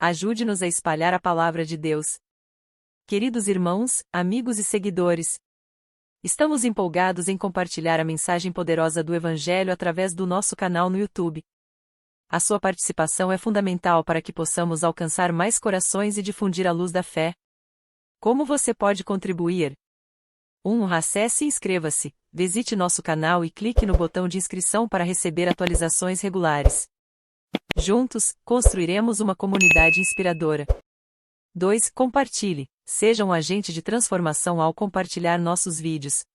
Ajude-nos a espalhar a palavra de Deus. Queridos irmãos, amigos e seguidores, estamos empolgados em compartilhar a mensagem poderosa do Evangelho através do nosso canal no YouTube. A sua participação é fundamental para que possamos alcançar mais corações e difundir a luz da fé. Como você pode contribuir? 1. Acesse e inscreva-se, visite nosso canal e clique no botão de inscrição para receber atualizações regulares. Juntos, construiremos uma comunidade inspiradora. 2. Compartilhe, seja um agente de transformação ao compartilhar nossos vídeos.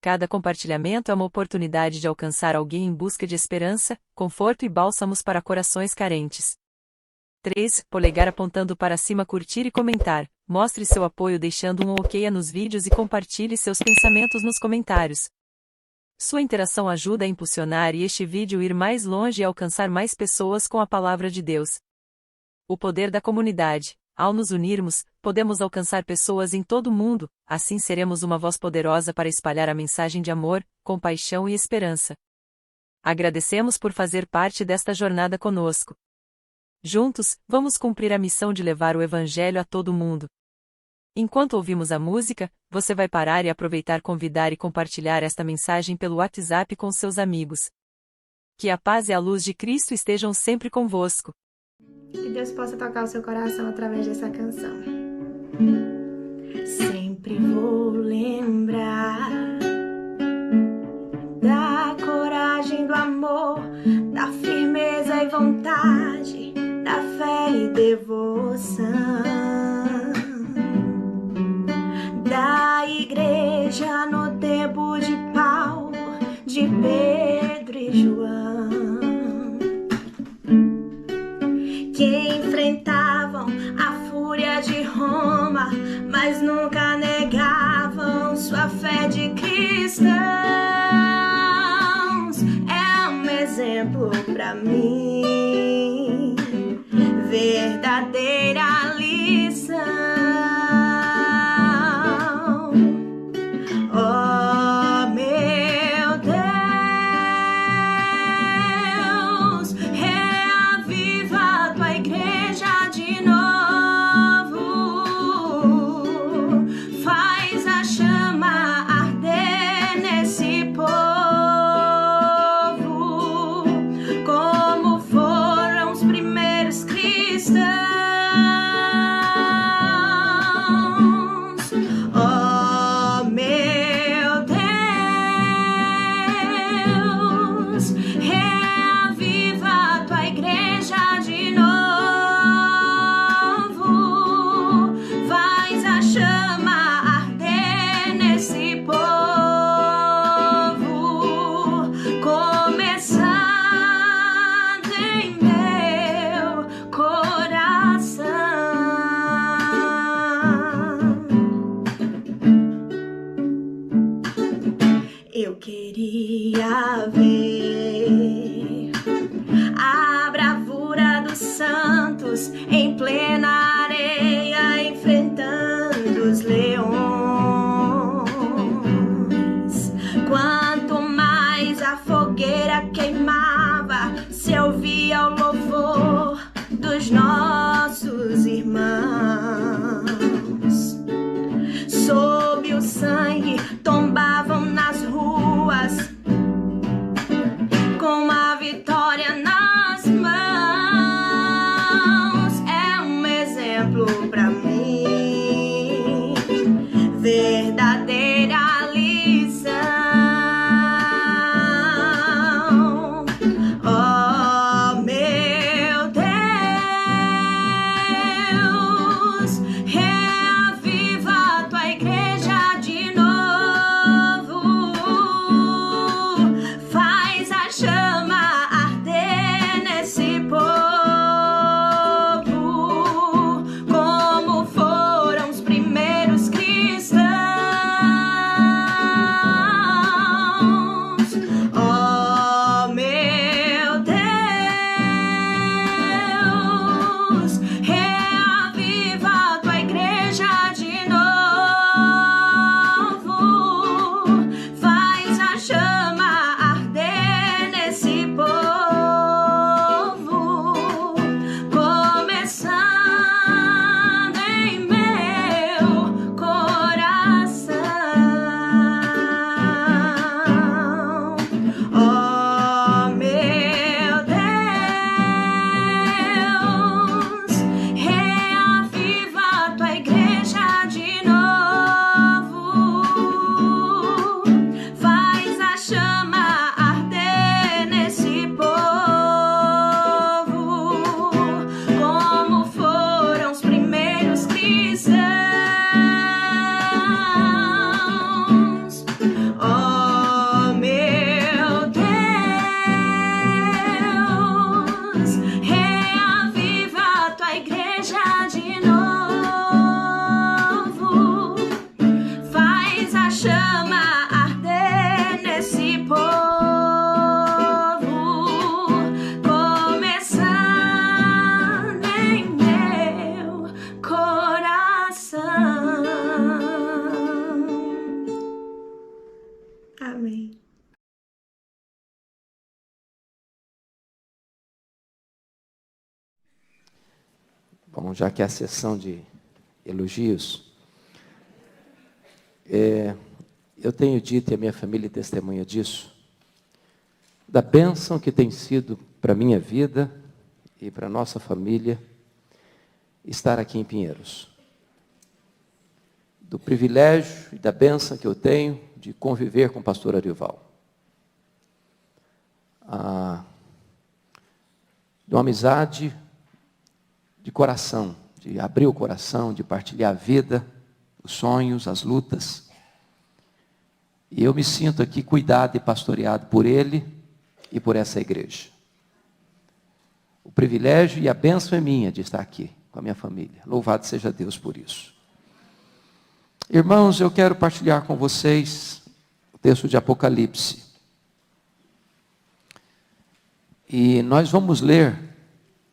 Cada compartilhamento é uma oportunidade de alcançar alguém em busca de esperança, conforto e bálsamos para corações carentes. 3. Polegar apontando para cima, curtir e comentar. Mostre seu apoio deixando um OK nos vídeos e compartilhe seus pensamentos nos comentários. Sua interação ajuda a impulsionar este vídeo ir mais longe e alcançar mais pessoas com a palavra de Deus. O poder da comunidade. Ao nos unirmos, podemos alcançar pessoas em todo o mundo, assim seremos uma voz poderosa para espalhar a mensagem de amor, compaixão e esperança. Agradecemos por fazer parte desta jornada conosco. Juntos, vamos cumprir a missão de levar o Evangelho a todo mundo. Enquanto ouvimos a música, você vai parar e aproveitar convidar e compartilhar esta mensagem pelo WhatsApp com seus amigos. Que a paz e a luz de Cristo estejam sempre convosco. Que Deus possa tocar o seu coração através dessa canção. Sempre vou lembrar da coragem, do amor, da firmeza e vontade, da fé e devoção, da igreja no tempo de Paulo, de Pedro e João, que enfrentavam a fúria de Roma, mas nunca negavam sua fé de cristãos. É um exemplo pra mim, verdadeira lição. Oh, meu Deus, reaviva a tua igreja de novo, faz a chama arder nesse povo, como foram os primeiros cristãos. Oh, meu Deus, reaviva a tua igreja de novo, faz a chama arder nesse povo, começando em meu coração. Eu queria ver a bravura dos santos em plena areia, enfrentando os leões. Quanto mais a fogueira queimava, se ouvia o louvor dos nossos irmãos. Sob o sangue tombavam nas ruas, com a vitória nas mãos. É um exemplo pra mim, verdadeira lição. Amém. Bom, já que é a sessão de elogios, eu tenho dito, e a minha família testemunha disso, da bênção que tem sido para a minha vida e para a nossa família estar aqui em Pinheiros. Do privilégio e da bênção que eu tenho de conviver com o pastor Arival. De uma amizade de coração, de abrir o coração, de partilhar a vida, os sonhos, as lutas. E eu me sinto aqui cuidado e pastoreado por ele e por essa igreja. O privilégio e a bênção é minha de estar aqui com a minha família. Louvado seja Deus por isso. Irmãos, eu quero partilhar com vocês o texto de Apocalipse. E nós vamos ler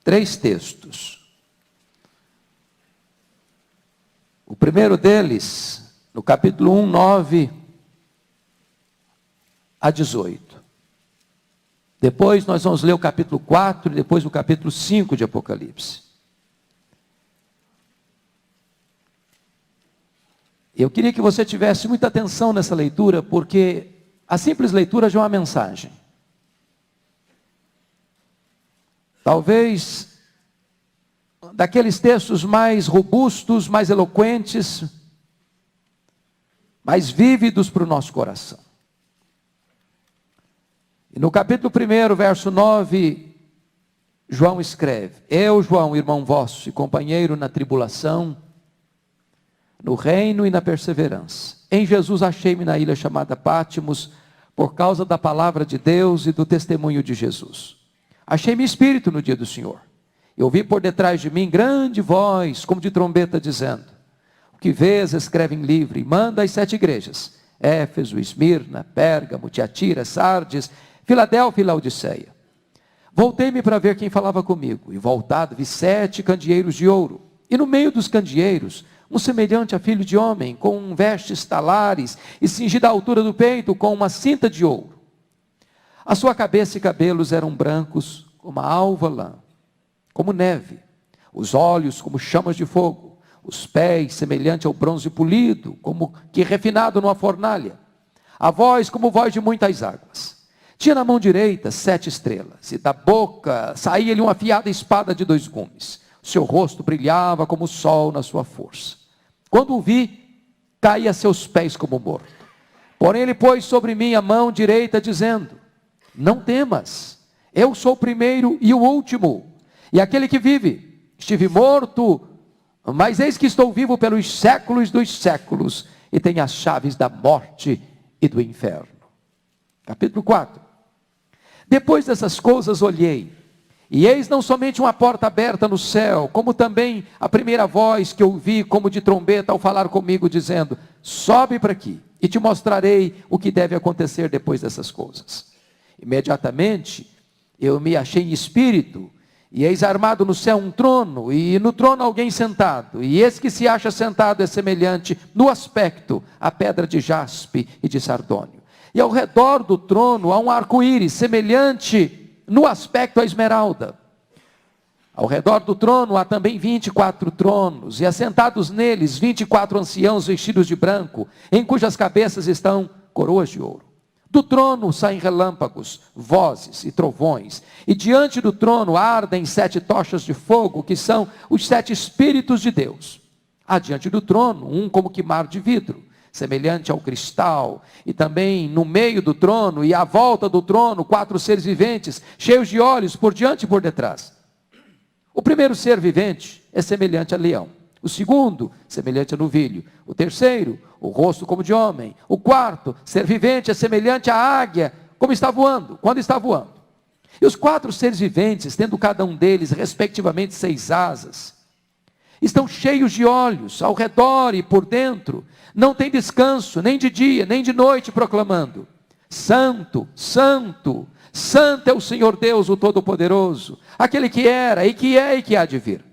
3 textos. O primeiro deles, no capítulo 1, 9 a 18. Depois nós vamos ler o capítulo 4 e depois o capítulo 5 de Apocalipse. Eu queria que você tivesse muita atenção nessa leitura, porque a simples leitura já é uma mensagem. Talvez daqueles textos mais robustos, mais eloquentes, mais vívidos para o nosso coração. E no capítulo 1, verso 9, João escreve: Eu, João, irmão vosso e companheiro na tribulação, no reino e na perseverança. Em Jesus achei-me na ilha chamada Pátimos, por causa da palavra de Deus e do testemunho de Jesus. Achei-me espírito no dia do Senhor. Eu ouvi por detrás de mim grande voz, como de trombeta, dizendo: O que vês, escreve em livro, e manda às 7 igrejas: Éfeso, Esmirna, Pérgamo, Tiatira, Sardes, Filadélfia e Laodiceia. Voltei-me para ver quem falava comigo, e voltado vi 7 candeeiros de ouro, e no meio dos candeeiros, um semelhante a filho de homem, com vestes talares, e cingido à altura do peito, com uma cinta de ouro. A sua cabeça e cabelos eram brancos, como a alva lã, como neve, os olhos como chamas de fogo, os pés semelhante ao bronze polido, como que refinado numa fornalha, a voz como voz de muitas águas. Tinha na mão direita 7 estrelas, e da boca saía-lhe uma afiada espada de 2 gumes. O seu rosto brilhava como o sol na sua força. Quando o vi, caí a seus pés como morto. Porém ele pôs sobre mim a mão direita, dizendo: Não temas, eu sou o primeiro e o último, e aquele que vive. Estive morto, mas eis que estou vivo pelos séculos dos séculos, e tenho as chaves da morte e do inferno. Capítulo 4. Depois dessas coisas olhei, e eis não somente uma porta aberta no céu, como também a primeira voz que ouvi como de trombeta ao falar comigo, dizendo: Sobe para aqui, e te mostrarei o que deve acontecer depois dessas coisas. Imediatamente eu me achei em espírito, e eis armado no céu um trono, e no trono alguém sentado, e esse que se acha sentado é semelhante no aspecto à pedra de jaspe e de sardônio. E ao redor do trono há um arco-íris, semelhante no aspecto à esmeralda. Ao redor do trono há também 24 tronos, e assentados neles 24 anciãos vestidos de branco, em cujas cabeças estão coroas de ouro. Do trono saem relâmpagos, vozes e trovões, e diante do trono ardem 7 tochas de fogo, que são os 7 Espíritos de Deus. Há diante do trono um como que mar de vidro, semelhante ao cristal, e também no meio do trono e à volta do trono 4 seres viventes, cheios de olhos por diante e por detrás. O primeiro ser vivente é semelhante a leão, o segundo, semelhante a novilho, o terceiro, o rosto como de homem, o quarto, ser vivente, é semelhante à águia, como está voando, quando está voando. E os 4 seres viventes, tendo cada um deles respectivamente 6 asas, estão cheios de olhos ao redor e por dentro, não tem descanso, nem de dia, nem de noite, proclamando: Santo, Santo, Santo é o Senhor Deus, o Todo-Poderoso, aquele que era, e que é, e que há de vir.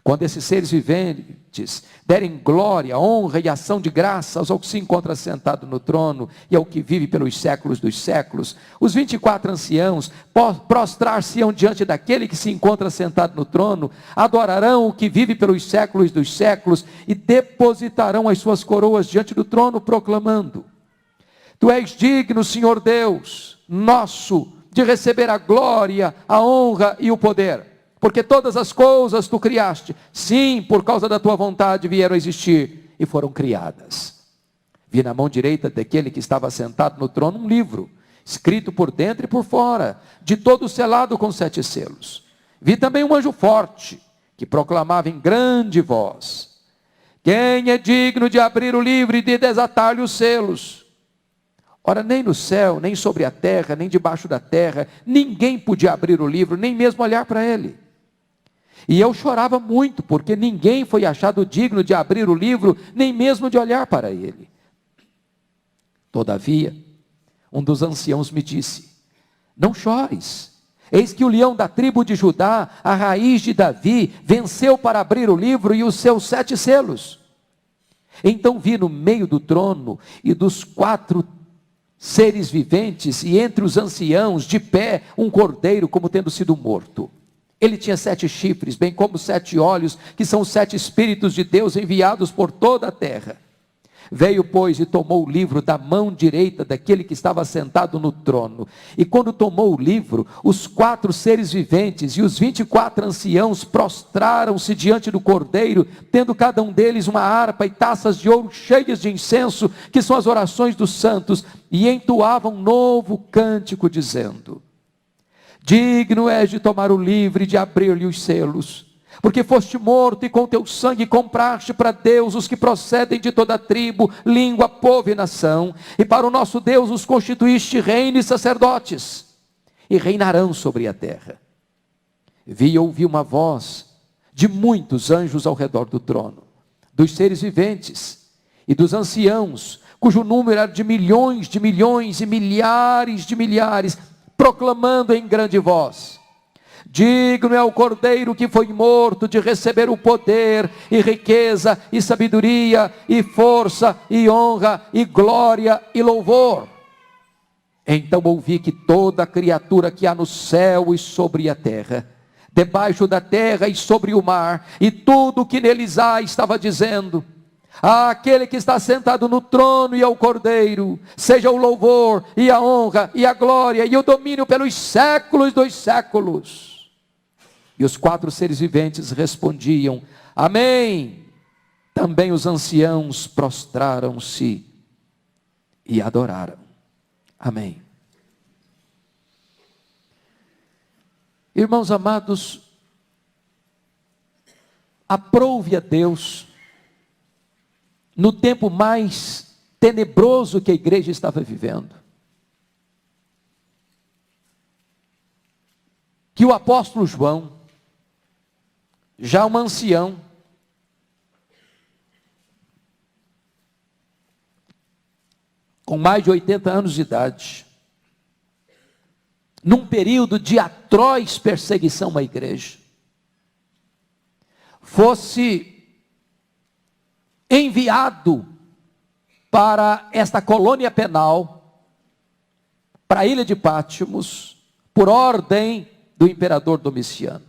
Quando esses seres viventes viventes derem glória, honra e ação de graças ao que se encontra sentado no trono e ao que vive pelos séculos dos séculos, os 24 anciãos prostrar-se-ão diante daquele que se encontra sentado no trono, adorarão o que vive pelos séculos dos séculos e depositarão as suas coroas diante do trono, proclamando: Tu és digno, Senhor Deus nosso, de receber a glória, a honra e o poder, porque todas as coisas tu criaste, sim, por causa da tua vontade vieram a existir e foram criadas. Vi na mão direita daquele que estava sentado no trono um livro, escrito por dentro e por fora, de todo selado com 7 selos. Vi também um anjo forte, que proclamava em grande voz: Quem é digno de abrir o livro e de desatar-lhe os selos? Ora, nem no céu, nem sobre a terra, nem debaixo da terra, ninguém podia abrir o livro, nem mesmo olhar para ele. E eu chorava muito, porque ninguém foi achado digno de abrir o livro, nem mesmo de olhar para ele. Todavia, um dos anciãos me disse: Não chores, eis que o leão da tribo de Judá, a raiz de Davi, venceu para abrir o livro e os seus 7 selos. Então vi no meio do trono e dos 4 seres viventes, e entre os anciãos, de pé, um cordeiro como tendo sido morto. Ele tinha 7 chifres, bem como 7 olhos, que são os 7 Espíritos de Deus enviados por toda a terra. Veio, pois, e tomou o livro da mão direita daquele que estava sentado no trono. E quando tomou o livro, os 4 seres viventes e os 24 anciãos prostraram-se diante do cordeiro, tendo cada um deles uma harpa e taças de ouro cheias de incenso, que são as orações dos santos, e entoavam um novo cântico, dizendo: Digno és de tomar o livro e de abrir-lhe os selos, porque foste morto e com teu sangue compraste para Deus os que procedem de toda tribo, língua, povo e nação, e para o nosso Deus os constituíste reino e sacerdotes, e reinarão sobre a terra. Vi e ouvi uma voz de muitos anjos ao redor do trono, dos seres viventes e dos anciãos, cujo número era de milhões e milhares de milhares, proclamando em grande voz: Digno é o cordeiro que foi morto de receber o poder, e riqueza, e sabedoria, e força, e honra, e glória, e louvor. Então ouvi que toda criatura que há no céu e sobre a terra, debaixo da terra e sobre o mar, e tudo o que neles há, estava dizendo: Àquele que está sentado no trono e ao cordeiro, seja o louvor, e a honra, e a glória, e o domínio pelos séculos dos séculos. E os 4 seres viventes respondiam: Amém. Também os anciãos prostraram-se e adoraram. Amém. Irmãos amados, aprouve a Deus, no tempo mais tenebroso que a igreja estava vivendo, que o apóstolo João, já um ancião, com mais de 80 anos de idade, num período de atroz perseguição à igreja, fosse enviado para esta colônia penal, para a ilha de Patmos, por ordem do imperador Domiciano.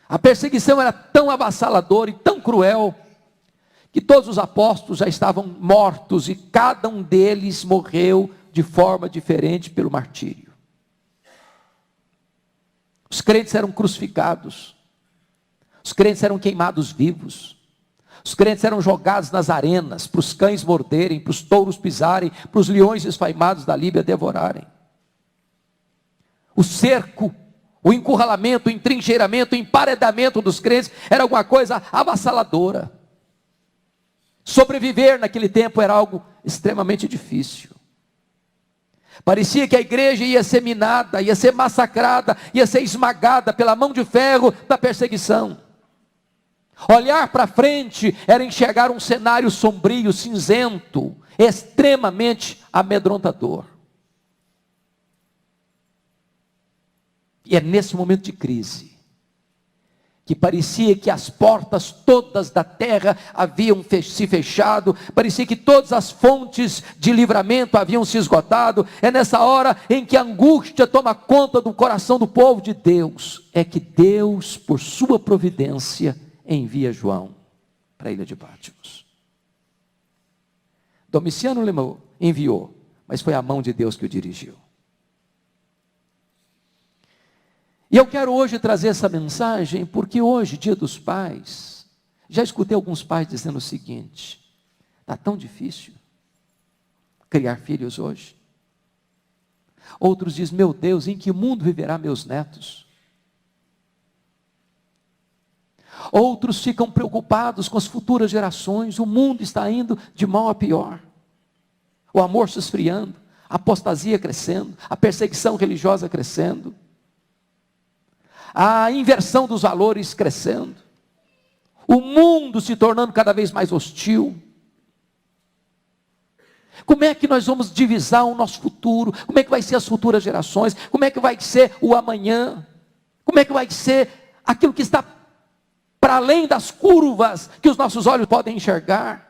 A perseguição era tão avassaladora e tão cruel, que todos os apóstolos já estavam mortos, e cada um deles morreu de forma diferente pelo martírio. Os crentes eram crucificados, os crentes eram queimados vivos, os crentes eram jogados nas arenas, para os cães morderem, para os touros pisarem, para os leões esfaimados da Líbia devorarem. O cerco, o encurralamento, o entrincheiramento, o emparedamento dos crentes era alguma coisa avassaladora. Sobreviver naquele tempo era algo extremamente difícil. Parecia que a igreja ia ser minada, ia ser massacrada, ia ser esmagada pela mão de ferro da perseguição. Olhar para frente era enxergar um cenário sombrio, cinzento, extremamente amedrontador. E é nesse momento de crise que parecia que as portas todas da terra haviam se fechado, parecia que todas as fontes de livramento haviam se esgotado. É nessa hora em que a angústia toma conta do coração do povo de Deus, é que Deus, por sua providência, envia João para a ilha de Patmos. Domiciano enviou, mas foi a mão de Deus que o dirigiu. E eu quero hoje trazer essa mensagem, porque hoje, Dia dos Pais, já escutei alguns pais dizendo o seguinte: está tão difícil criar filhos hoje. Outros dizem: meu Deus, em que mundo viverá meus netos? Outros ficam preocupados com as futuras gerações. O mundo está indo de mal a pior. O amor se esfriando, a apostasia crescendo, a perseguição religiosa crescendo, a inversão dos valores crescendo, o mundo se tornando cada vez mais hostil. Como é que nós vamos divisar o nosso futuro? Como é que vai ser as futuras gerações? Como é que vai ser o amanhã? Como é que vai ser aquilo que está para além das curvas que os nossos olhos podem enxergar?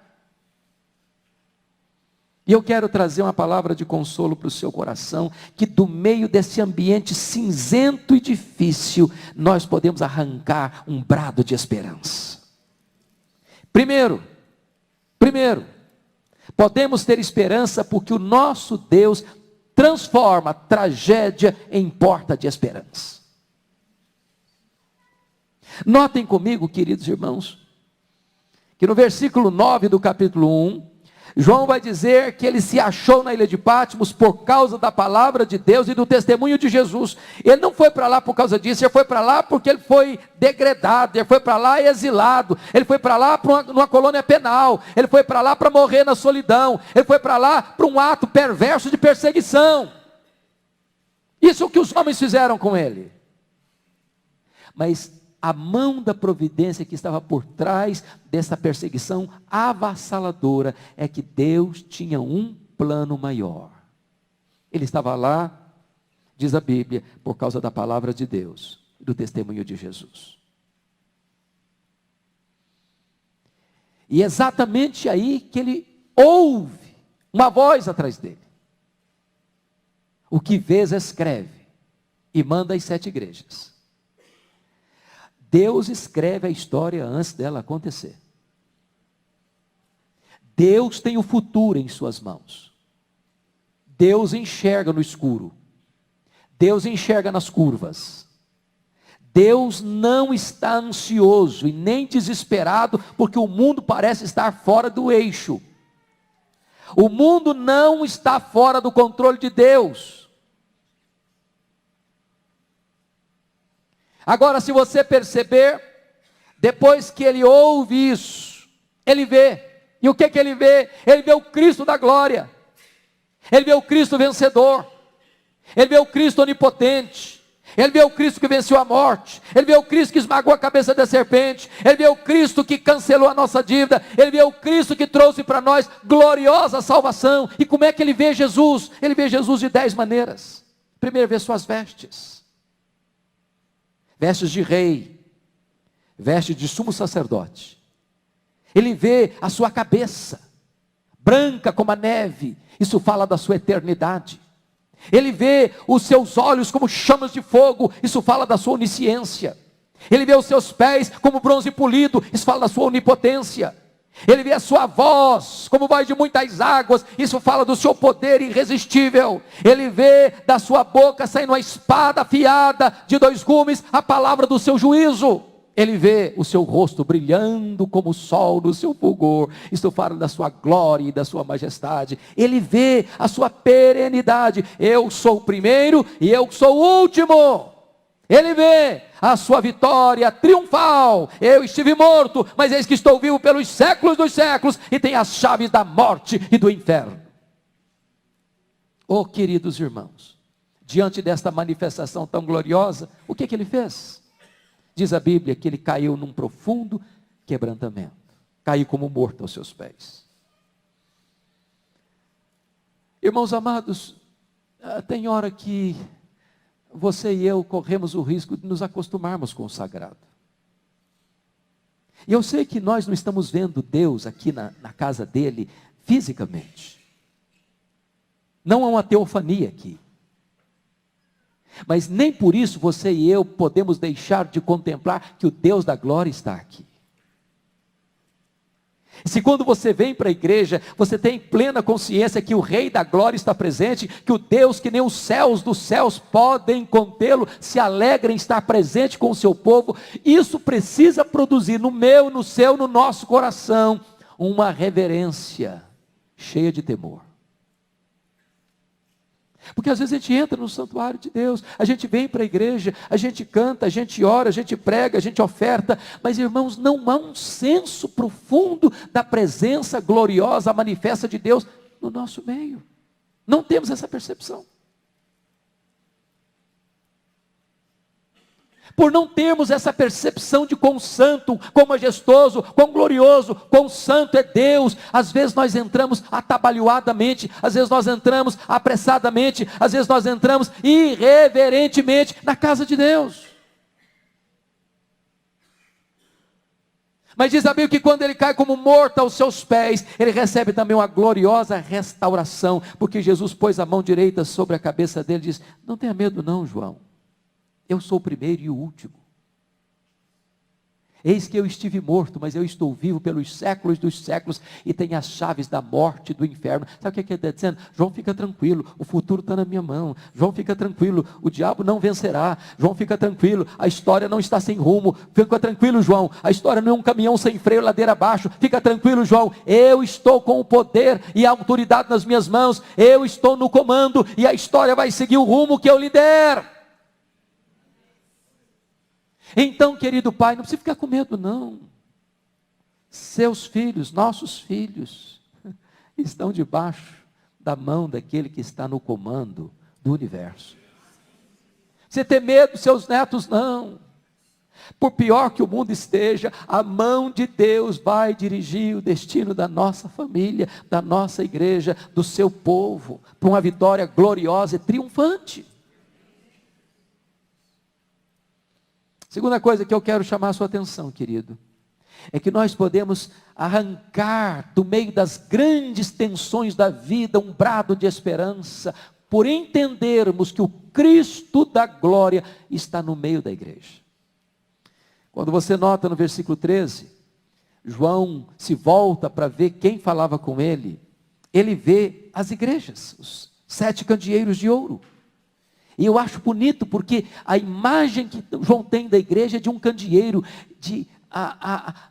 E eu quero trazer uma palavra de consolo para o seu coração, que do meio desse ambiente cinzento e difícil, nós podemos arrancar um brado de esperança. Primeiro, podemos ter esperança porque o nosso Deus transforma tragédia em porta de esperança. Notem comigo, queridos irmãos, que no versículo 9 do capítulo 1, João vai dizer que ele se achou na ilha de Patmos por causa da palavra de Deus e do testemunho de Jesus. Ele não foi para lá por causa disso, ele foi para lá porque ele foi degradado, ele foi para lá exilado, ele foi para lá para uma colônia penal, ele foi para lá para morrer na solidão, ele foi para lá para um ato perverso de perseguição. Isso é o que os homens fizeram com ele. Mas a mão da providência que estava por trás dessa perseguição avassaladora é que Deus tinha um plano maior. Ele estava lá, diz a Bíblia, por causa da palavra de Deus, do testemunho de Jesus. E é exatamente aí que ele ouve uma voz atrás dele. O que vês, escreve e manda às 7 igrejas. Deus escreve a história antes dela acontecer. Deus tem o futuro em suas mãos. Deus enxerga no escuro. Deus enxerga nas curvas. Deus não está ansioso e nem desesperado porque o mundo parece estar fora do eixo. O mundo não está fora do controle de Deus. Agora, se você perceber, depois que ele ouve isso, ele vê. E o que ele vê? Ele vê o Cristo da glória. Ele vê o Cristo vencedor. Ele vê o Cristo onipotente. Ele vê o Cristo que venceu a morte. Ele vê o Cristo que esmagou a cabeça da serpente. Ele vê o Cristo que cancelou a nossa dívida. Ele vê o Cristo que trouxe para nós gloriosa salvação. E como é que ele vê Jesus? Ele vê Jesus de 10 maneiras. Primeiro, vê suas vestes. Vestes de rei, vestes de sumo sacerdote. Ele vê a sua cabeça, branca como a neve, isso fala da sua eternidade. Ele vê os seus olhos como chamas de fogo, isso fala da sua onisciência. Ele vê os seus pés como bronze polido, isso fala da sua onipotência. Ele vê a sua voz como voz de muitas águas, isso fala do seu poder irresistível. Ele vê da sua boca saindo uma espada afiada de 2 gumes, a palavra do seu juízo. Ele vê o seu rosto brilhando como o sol no seu fulgor, isso fala da sua glória e da sua majestade. Ele vê a sua perenidade, eu sou o primeiro e eu sou o último. Ele vê a sua vitória triunfal. Eu estive morto, mas eis que estou vivo pelos séculos dos séculos e tenho as chaves da morte e do inferno. Oh, queridos irmãos, diante desta manifestação tão gloriosa, o que ele fez? Diz a Bíblia que ele caiu num profundo quebrantamento. Caiu como morto aos seus pés. Irmãos amados, tem hora que você e eu corremos o risco de nos acostumarmos com o sagrado. E eu sei que nós não estamos vendo Deus aqui na casa dele fisicamente. Não há uma teofania aqui. Mas nem por isso você e eu podemos deixar de contemplar que o Deus da glória está aqui. Se quando você vem para a igreja, você tem plena consciência que o Rei da glória está presente, que o Deus que nem os céus dos céus podem contê-lo, se alegra em estar presente com o seu povo, isso precisa produzir no meu, no seu, no nosso coração, uma reverência cheia de temor. Porque às vezes a gente entra no santuário de Deus, a gente vem para a igreja, a gente canta, a gente ora, a gente prega, a gente oferta, mas irmãos, não há um senso profundo da presença gloriosa, manifesta de Deus no nosso meio. Não temos essa percepção. Por não termos essa percepção de quão santo, quão majestoso, quão glorioso, quão santo é Deus, às vezes nós entramos atabalhoadamente, às vezes nós entramos apressadamente, às vezes nós entramos irreverentemente na casa de Deus. Mas diz a Bíblia que quando ele cai como morto aos seus pés, ele recebe também uma gloriosa restauração, porque Jesus pôs a mão direita sobre a cabeça dele e diz: não tenha medo não, João. Eu sou o primeiro e o último. Eis que eu estive morto, mas eu estou vivo pelos séculos dos séculos e tenho as chaves da morte e do inferno. Sabe o que ele está dizendo? João, fica tranquilo, o futuro está na minha mão. João, fica tranquilo, o diabo não vencerá. João, fica tranquilo, a história não está sem rumo. Fica tranquilo, João, a história não é um caminhão sem freio ladeira abaixo. Fica tranquilo, João, eu estou com o poder e a autoridade nas minhas mãos. Eu estou no comando e a história vai seguir o rumo que eu lhe der. Então, querido pai, não precisa ficar com medo não. Seus filhos, nossos filhos, estão debaixo da mão daquele que está no comando do universo. Você tem medo dos seus netos? Não. Por pior que o mundo esteja, a mão de Deus vai dirigir o destino da nossa família, da nossa igreja, do seu povo, para uma vitória gloriosa e triunfante. Segunda coisa que eu quero chamar a sua atenção, querido, é que nós podemos arrancar do meio das grandes tensões da vida um brado de esperança, por entendermos que o Cristo da glória está no meio da igreja. Quando você nota no versículo 13, João se volta para ver quem falava com ele, ele vê as igrejas, os 7 candeeiros de ouro. E eu acho bonito porque a imagem que João tem da igreja é de um candeeiro, de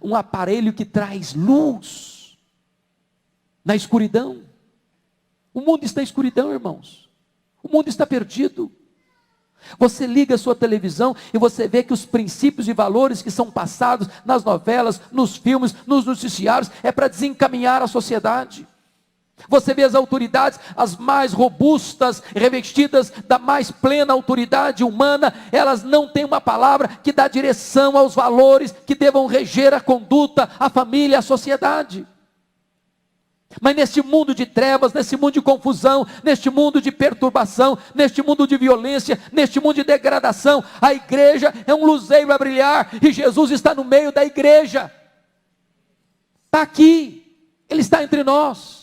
um aparelho que traz luz na escuridão. O mundo está em escuridão, irmãos. O mundo está perdido. Você liga a sua televisão e você vê que os princípios e valores que são passados nas novelas, nos filmes, nos noticiários, é para desencaminhar a sociedade. Você vê as autoridades, as mais robustas, revestidas da mais plena autoridade humana, elas não têm uma palavra que dá direção aos valores que devam reger a conduta, a família, a sociedade. Mas neste mundo de trevas, nesse mundo de confusão, neste mundo de perturbação, neste mundo de violência, neste mundo de degradação, a igreja é um luzeiro a brilhar, e Jesus está no meio da igreja. Está aqui, Ele está entre nós.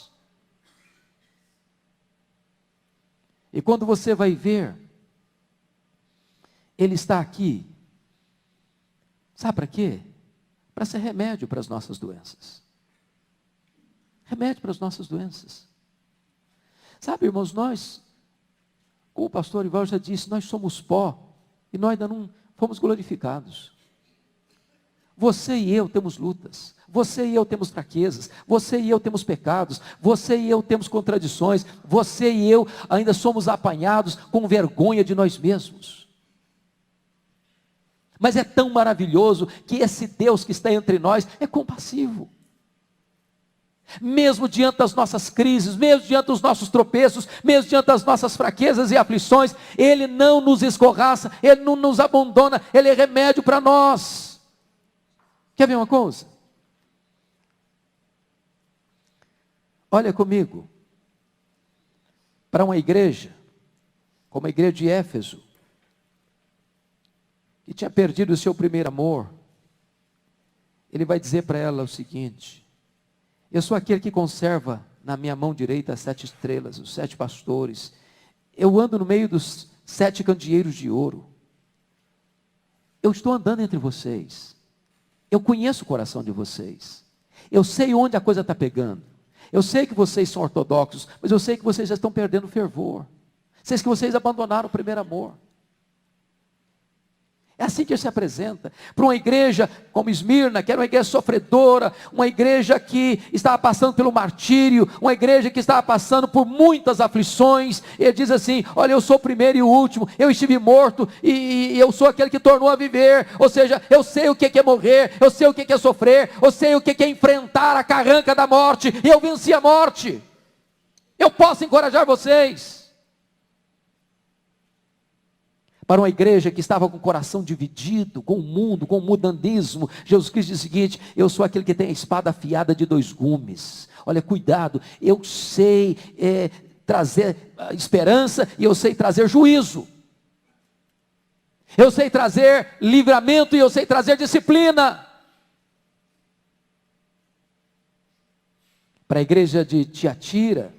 E quando você vai ver, Ele está aqui, sabe para quê? Para ser remédio para as nossas doenças. Remédio para as nossas doenças. Sabe, irmãos, nós, como o pastor Ival já disse, nós somos pó, e nós ainda não fomos glorificados. Você e eu temos lutas. Você e eu temos fraquezas, você e eu temos pecados, você e eu temos contradições, você e eu ainda somos apanhados com vergonha de nós mesmos. Mas é tão maravilhoso que esse Deus que está entre nós é compassivo. Mesmo diante das nossas crises, mesmo diante dos nossos tropeços, mesmo diante das nossas fraquezas e aflições, Ele não nos escorraça, Ele não nos abandona, Ele é remédio para nós. Quer ver uma coisa? Olha comigo, para uma igreja, como a igreja de Éfeso, que tinha perdido o seu primeiro amor, ele vai dizer para ela o seguinte: eu sou aquele que conserva na minha mão direita as 7 estrelas, os 7 pastores. Eu ando no meio dos 7 candeeiros de ouro. Eu estou andando entre vocês. Eu conheço o coração de vocês. Eu sei onde a coisa está pegando. Eu sei que vocês são ortodoxos, mas eu sei que vocês já estão perdendo o fervor. Sei que vocês abandonaram o primeiro amor. É assim que ele se apresenta para uma igreja como Esmirna, que era uma igreja sofredora, uma igreja que estava passando pelo martírio, uma igreja que estava passando por muitas aflições. Ele diz assim: olha, eu sou o primeiro e o último, eu estive morto e eu sou aquele que tornou a viver. Ou seja, eu sei o que é morrer, eu sei o que é sofrer, eu sei o que é enfrentar a carranca da morte, e eu venci a morte. Eu posso encorajar vocês. Para uma igreja que estava com o coração dividido, com o mundo, com o mundanismo, Jesus Cristo diz o seguinte: eu sou aquele que tem a espada afiada de 2 gumes. Olha, cuidado, eu sei trazer esperança e eu sei trazer juízo. Eu sei trazer livramento e eu sei trazer disciplina. Para a igreja de Tiatira,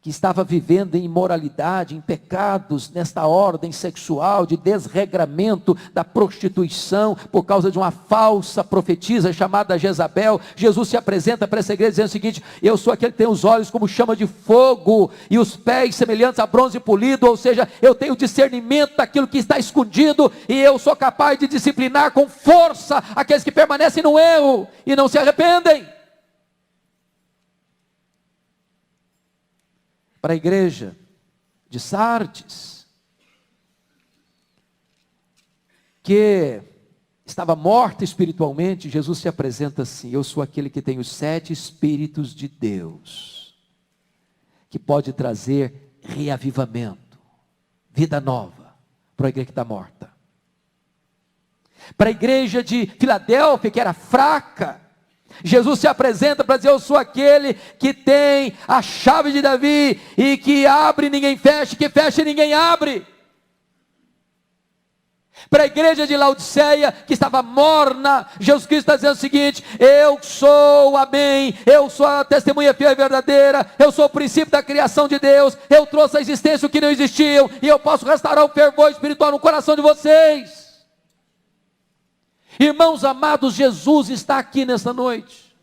que estava vivendo em imoralidade, em pecados, nesta ordem sexual, de desregramento da prostituição, por causa de uma falsa profetisa chamada Jezabel, Jesus se apresenta para essa igreja dizendo o seguinte: eu sou aquele que tem os olhos como chama de fogo, e os pés semelhantes a bronze polido, ou seja, eu tenho discernimento daquilo que está escondido, e eu sou capaz de disciplinar com força aqueles que permanecem no erro, e não se arrependem. Para a igreja de Sardes, que estava morta espiritualmente, Jesus se apresenta assim: eu sou aquele que tem os 7 Espíritos de Deus, que pode trazer reavivamento, vida nova, para a igreja que está morta. Para a igreja de Filadélfia, que era fraca, Jesus se apresenta para dizer: eu sou aquele que tem a chave de Davi, e que abre e ninguém fecha, que fecha e ninguém abre. Para a igreja de Laodiceia, que estava morna, Jesus Cristo está dizendo o seguinte: eu sou o Amém, eu sou a testemunha fiel e verdadeira, eu sou o princípio da criação de Deus, eu trouxe à existência o que não existiam, e eu posso restaurar o fervor espiritual no coração de vocês. Irmãos amados, Jesus está aqui nesta noite,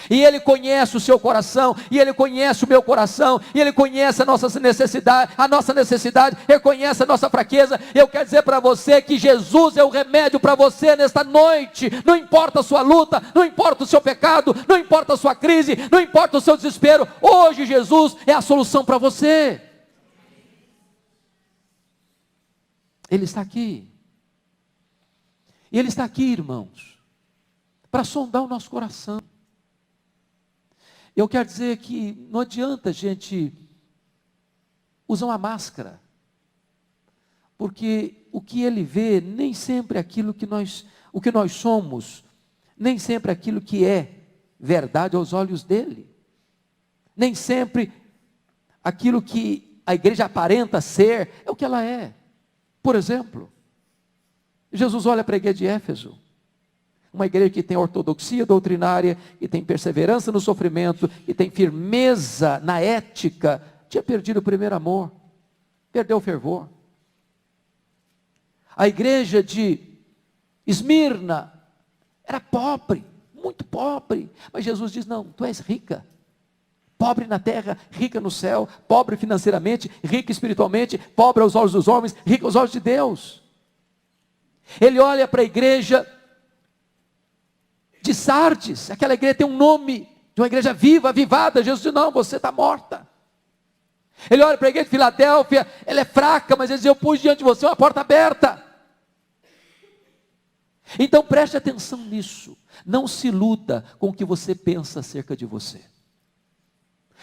e Ele conhece o seu coração, e Ele conhece o meu coração, e Ele conhece a nossa necessidade, Ele conhece a nossa fraqueza. Eu quero dizer para você que Jesus é o remédio para você nesta noite. Não importa a sua luta, não importa o seu pecado, não importa a sua crise, não importa o seu desespero, hoje Jesus é a solução para você. Ele está aqui. E Ele está aqui, irmãos, para sondar o nosso coração. Eu quero dizer que não adianta a gente usar uma máscara, porque o que Ele vê nem sempre é aquilo que o que nós somos, nem sempre é aquilo que é verdade aos olhos dEle, nem sempre aquilo que a igreja aparenta ser é o que ela é. Por exemplo, Jesus olha para a igreja de Éfeso, uma igreja que tem ortodoxia doutrinária, que tem perseverança no sofrimento, que tem firmeza na ética, tinha perdido o primeiro amor, perdeu o fervor. A igreja de Esmirna era pobre, muito pobre, mas Jesus diz: não, tu és rica, pobre na terra, rica no céu, pobre financeiramente, rica espiritualmente, pobre aos olhos dos homens, rica aos olhos de Deus. Ele olha para a igreja de Sardes, aquela igreja tem um nome, de uma igreja viva, avivada. Jesus diz: não, você está morta. Ele olha para a igreja de Filadélfia, ela é fraca, mas ele diz: eu pus diante de você uma porta aberta. Então preste atenção nisso, não se iluda com o que você pensa acerca de você,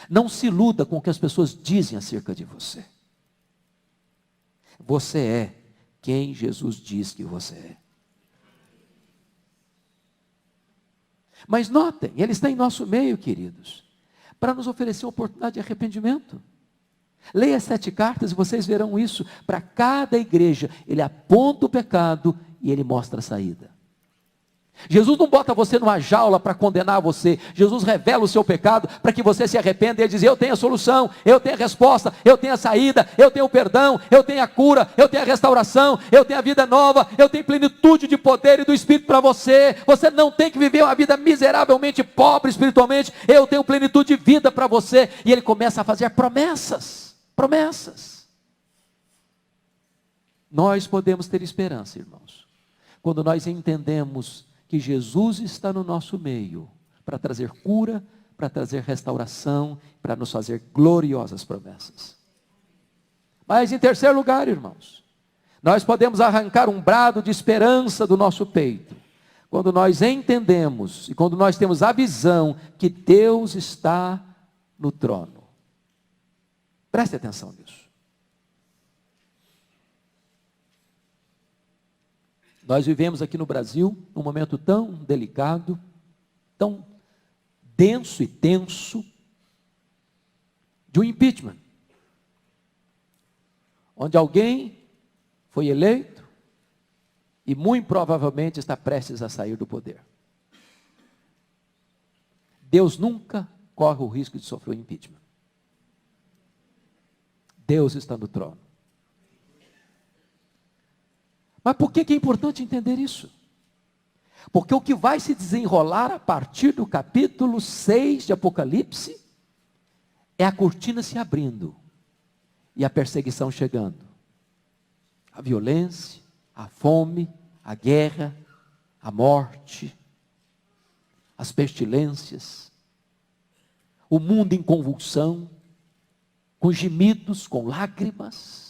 não se iluda com o que as pessoas dizem acerca de você. Você é quem Jesus diz que você é. Mas notem, Ele está em nosso meio, queridos, para nos oferecer uma oportunidade de arrependimento. Leia as 7 cartas e vocês verão isso. Para cada igreja, Ele aponta o pecado e Ele mostra a saída. Jesus não bota você numa jaula para condenar você. Jesus revela o seu pecado para que você se arrependa e ele diz: eu tenho a solução, eu tenho a resposta, eu tenho a saída, eu tenho o perdão, eu tenho a cura, eu tenho a restauração, eu tenho a vida nova, eu tenho plenitude de poder e do Espírito para você. Você não tem que viver uma vida miseravelmente pobre espiritualmente. Eu tenho plenitude de vida para você. E ele começa a fazer promessas. Nós podemos ter esperança, irmãos, quando nós entendemos que Jesus está no nosso meio, para trazer cura, para trazer restauração, para nos fazer gloriosas promessas. Mas em terceiro lugar, irmãos, nós podemos arrancar um brado de esperança do nosso peito, quando nós entendemos, e quando nós temos a visão, que Deus está no trono. Preste atenção nisso. Nós vivemos aqui no Brasil um momento tão delicado, tão denso e tenso, de um impeachment, onde alguém foi eleito e muito provavelmente está prestes a sair do poder. Deus nunca corre o risco de sofrer um impeachment. Deus está no trono. Mas por que é importante entender isso? Porque o que vai se desenrolar a partir do capítulo 6 de Apocalipse é a cortina se abrindo e a perseguição chegando. A violência, a fome, a guerra, a morte, as pestilências, o mundo em convulsão, com gemidos, com lágrimas.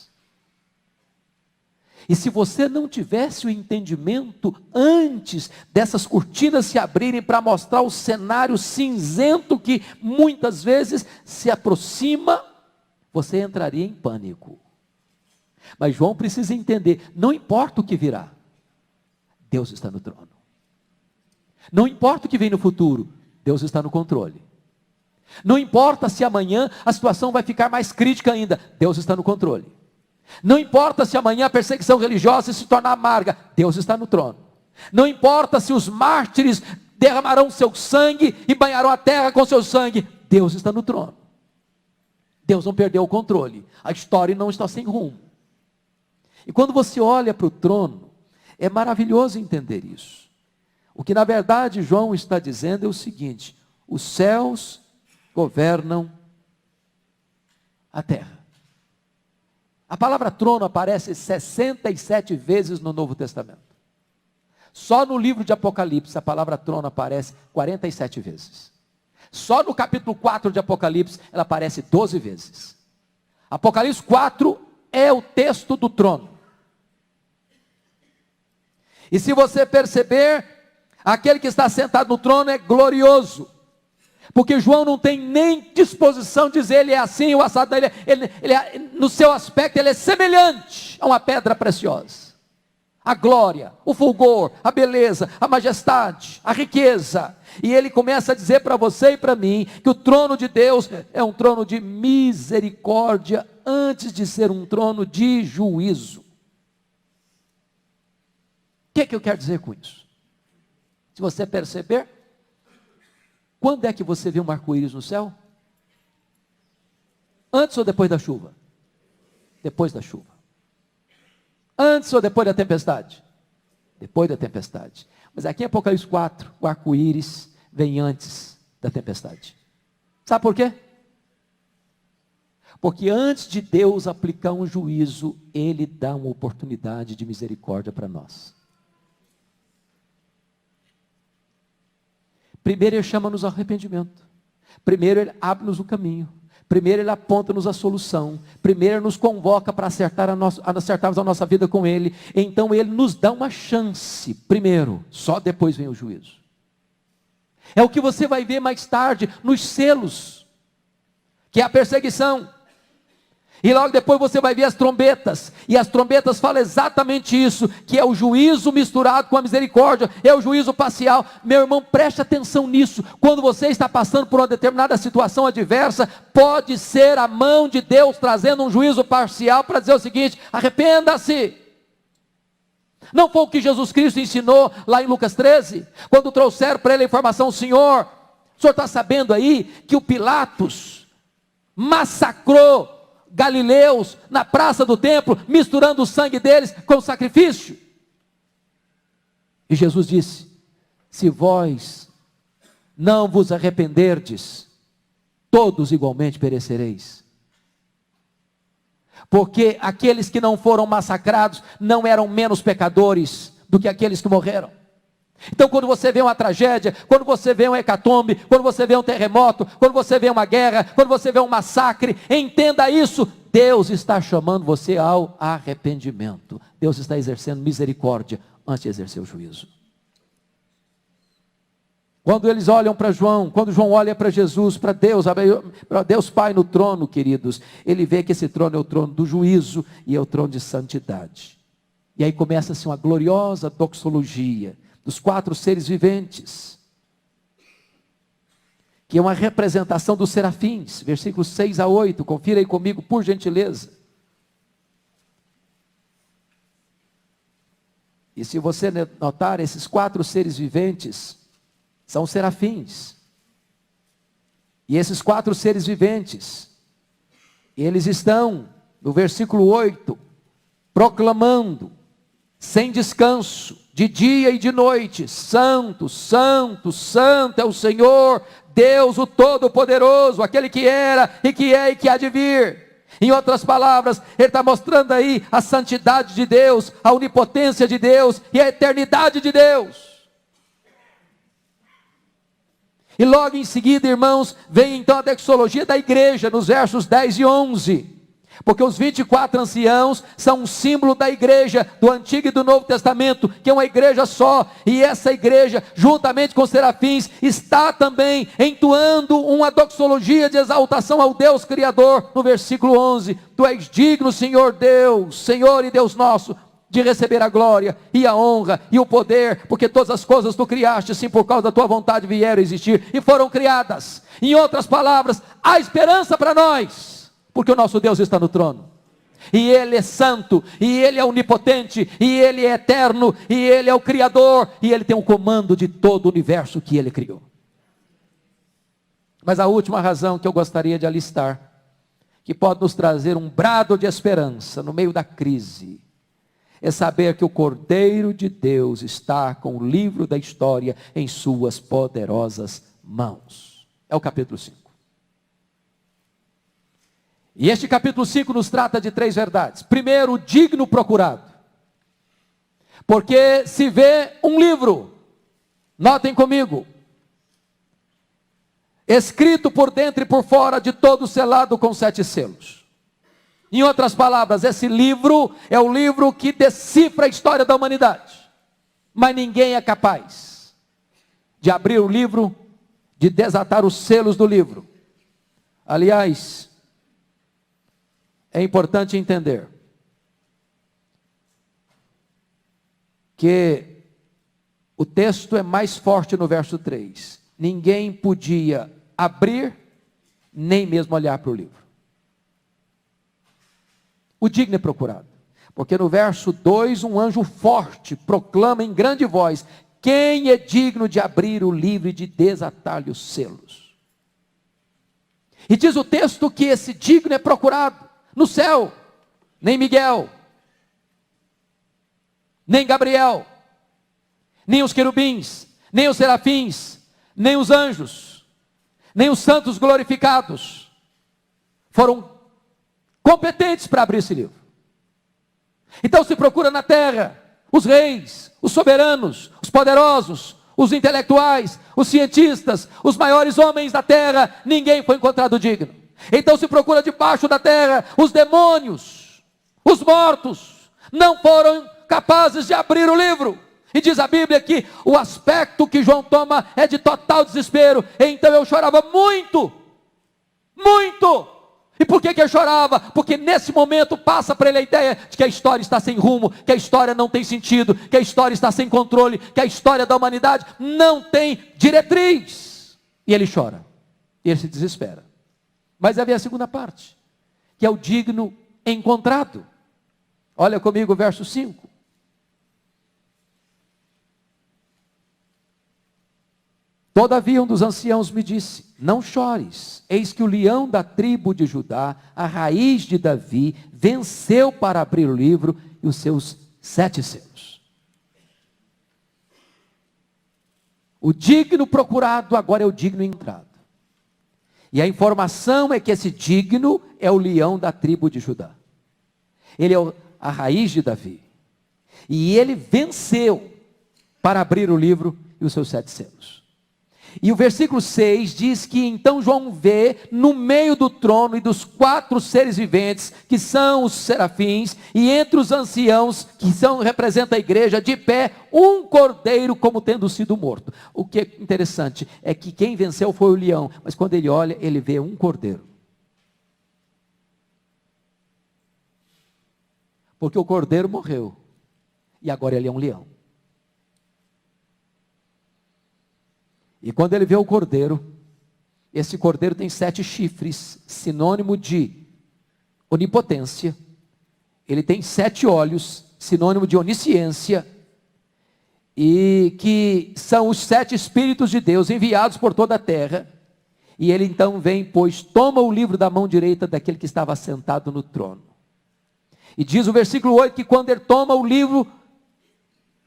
E se você não tivesse o entendimento antes dessas cortinas se abrirem para mostrar o cenário cinzento que muitas vezes se aproxima, você entraria em pânico. Mas João precisa entender, não importa o que virá, Deus está no trono. Não importa o que vem no futuro, Deus está no controle. Não importa se amanhã a situação vai ficar mais crítica ainda, Deus está no controle. Não importa se amanhã a perseguição religiosa se tornar amarga, Deus está no trono. Não importa se os mártires derramarão seu sangue e banharão a terra com seu sangue, Deus está no trono. Deus não perdeu o controle, a história não está sem rumo. E quando você olha para o trono, é maravilhoso entender isso. O que na verdade João está dizendo é o seguinte: os céus governam a terra. A palavra trono aparece 67 vezes no Novo Testamento. Só no livro de Apocalipse a palavra trono aparece 47 vezes. Só no capítulo 4 de Apocalipse ela aparece 12 vezes. Apocalipse 4 é o texto do trono. E se você perceber, aquele que está sentado no trono é glorioso. Porque João não tem nem disposição de dizer ele é assim, o assado dele, no seu aspecto ele é semelhante a uma pedra preciosa. A glória, o fulgor, a beleza, a majestade, a riqueza. E ele começa a dizer para você e para mim que o trono de Deus é um trono de misericórdia antes de ser um trono de juízo. O que é que eu quero dizer com isso? Se você perceber, quando é que você vê um arco-íris no céu? Antes ou depois da chuva? Depois da chuva. Antes ou depois da tempestade? Depois da tempestade. Mas aqui em Apocalipse 4, o arco-íris vem antes da tempestade. Sabe por quê? Porque antes de Deus aplicar um juízo, Ele dá uma oportunidade de misericórdia para nós. Primeiro Ele chama-nos ao arrependimento. Primeiro Ele abre-nos o caminho. Primeiro Ele aponta-nos a solução. Primeiro Ele nos convoca para acertarmos a nossa vida com Ele. Então Ele nos dá uma chance. Primeiro, só depois vem o juízo. É o que você vai ver mais tarde nos selos, que é a perseguição. E logo depois você vai ver as trombetas. E as trombetas falam exatamente isso, que é o juízo misturado com a misericórdia, é o juízo parcial. Meu irmão, preste atenção nisso. Quando você está passando por uma determinada situação adversa, pode ser a mão de Deus trazendo um juízo parcial para dizer o seguinte: arrependa-se. Não foi o que Jesus Cristo ensinou lá em Lucas 13? Quando trouxeram para ele a informação: o senhor está sabendo aí que o Pilatos massacrou galileus na praça do templo, misturando o sangue deles com o sacrifício? E Jesus disse: se vós não vos arrependerdes, todos igualmente perecereis. Porque aqueles que não foram massacrados não eram menos pecadores do que aqueles que morreram. Então, quando você vê uma tragédia, quando você vê um hecatombe, quando você vê um terremoto, quando você vê uma guerra, quando você vê um massacre, entenda isso: Deus está chamando você ao arrependimento. Deus está exercendo misericórdia antes de exercer o juízo. Quando eles olham para João, quando João olha para Jesus, para Deus Pai no trono, queridos, ele vê que esse trono é o trono do juízo e é o trono de santidade. E aí começa-se uma gloriosa doxologia dos 4 seres viventes, que é uma representação dos serafins, versículos 6 a 8, confira aí comigo, por gentileza. E se você notar, esses 4 seres viventes são serafins. E esses 4 seres viventes, eles estão, no versículo 8, proclamando, sem descanso, de dia e de noite: santo, santo, santo é o Senhor, Deus o Todo-Poderoso, aquele que era, e que é, e que há de vir. Em outras palavras, ele está mostrando aí a santidade de Deus, a onipotência de Deus e a eternidade de Deus. E logo em seguida, irmãos, vem então a doxologia da igreja, nos versos 10 e 11. Porque os 24 anciãos são um símbolo da igreja, do Antigo e do Novo Testamento, que é uma igreja só. E essa igreja, juntamente com os serafins, está também entoando uma doxologia de exaltação ao Deus Criador, no versículo 11. Tu és digno, Senhor Deus, Senhor e Deus nosso, de receber a glória e a honra e o poder, porque todas as coisas tu criaste, sim, por causa da tua vontade vieram a existir e foram criadas. Em outras palavras, há esperança para nós, porque o nosso Deus está no trono, e Ele é santo, e Ele é onipotente, e Ele é eterno, e Ele é o Criador, e Ele tem o comando de todo o universo que Ele criou. Mas a última razão que eu gostaria de alistar, que pode nos trazer um brado de esperança no meio da crise, é saber que o Cordeiro de Deus está com o livro da história em suas poderosas mãos. É o capítulo 5. E este capítulo 5 nos trata de 3 verdades. Primeiro, o digno procurado. Porque se vê um livro, notem comigo, escrito por dentro e por fora, de todo selado com 7 selos. Em outras palavras, esse livro é o livro que decifra a história da humanidade. Mas ninguém é capaz de abrir o livro, de desatar os selos do livro. Aliás, é importante entender que o texto é mais forte no verso 3. Ninguém podia abrir, nem mesmo olhar para o livro. O digno é procurado, porque no verso 2, um anjo forte proclama em grande voz: quem é digno de abrir o livro e de desatar-lhe os selos? E diz o texto que esse digno é procurado no céu. Nem Miguel, nem Gabriel, nem os querubins, nem os serafins, nem os anjos, nem os santos glorificados foram competentes para abrir esse livro. Então se procura na terra os reis, os soberanos, os poderosos, os intelectuais, os cientistas, os maiores homens da terra, ninguém foi encontrado digno. Então se procura debaixo da terra os demônios, os mortos, não foram capazes de abrir o livro. E diz a Bíblia que o aspecto que João toma é de total desespero. Então eu chorava muito, muito. E por que eu chorava? Porque nesse momento passa para ele a ideia de que a história está sem rumo, que a história não tem sentido, que a história está sem controle, que a história da humanidade não tem diretriz. E ele chora, e ele se desespera. Mas havia a segunda parte, que é o digno encontrado. Olha comigo o verso 5. Todavia um dos anciãos me disse: não chores, eis que o leão da tribo de Judá, a raiz de Davi, venceu para abrir o livro e os seus 7 selos. O digno procurado agora é o digno encontrado. E a informação é que esse digno é o leão da tribo de Judá. Ele é a raiz de Davi. E ele venceu para abrir o livro e os seus 7 selos. E o versículo 6 diz que então João vê no meio do trono e dos 4 seres viventes, que são os serafins, e entre os anciãos, que representa a igreja, de pé, um cordeiro como tendo sido morto. O que é interessante é que quem venceu foi o leão, mas quando ele olha, ele vê um cordeiro. Porque o cordeiro morreu, e agora ele é um leão. E quando ele vê o cordeiro, esse cordeiro tem 7 chifres, sinônimo de onipotência. Ele tem 7 olhos, sinônimo de onisciência. E que são os 7 Espíritos de Deus enviados por toda a terra. E ele então vem, pois toma o livro da mão direita daquele que estava sentado no trono. E diz o versículo 8 que quando ele toma o livro,